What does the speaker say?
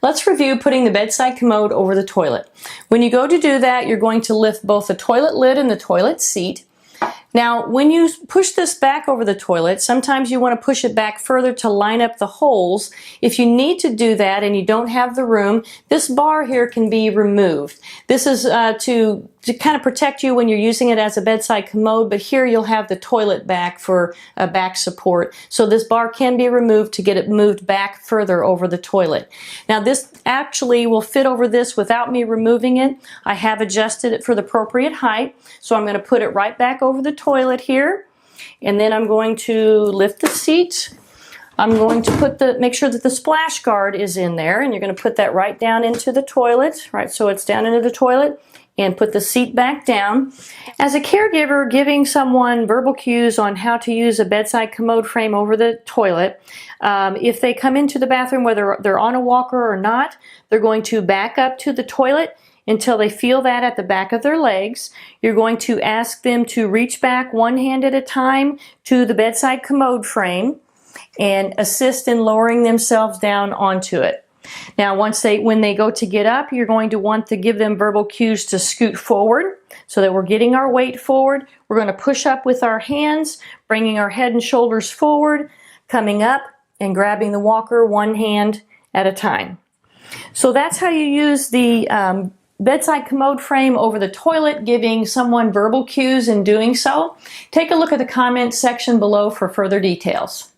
Let's review putting the bedside commode over the toilet. When you go to do that, you're going to lift both the toilet lid and the toilet seat. Now, when you push this back over the toilet, sometimes you want to push it back further to line up the holes. If you need to do that and you don't have the room, this bar here can be removed. This is to kind of protect you when you're using it as a bedside commode, but here you'll have the toilet back for back support. So this bar can be removed to get it moved back further over the toilet. Now, this actually will fit over this without me removing it. I have adjusted it for the appropriate height, so I'm going to put it right back over the toilet here, and then I'm going to lift the seat. I'm going to make sure that the splash guard is in there, and you're going to put that right down into the toilet, right, so it's down into the toilet, and put the seat back down. As a caregiver, giving someone verbal cues on how to use a bedside commode frame over the toilet, if they come into the bathroom, whether they're on a walker or not, they're going to back up to the toilet until they feel that at the back of their legs. You're going to ask them to reach back one hand at a time to the bedside commode frame and assist in lowering themselves down onto it. Now, when they go to get up, you're going to want to give them verbal cues to scoot forward so that we're getting our weight forward. We're going to push up with our hands, bringing our head and shoulders forward, coming up and grabbing the walker one hand at a time. So that's how you use the bedside commode frame over the toilet, giving someone verbal cues in doing so. Take a look at the comment section below for further details.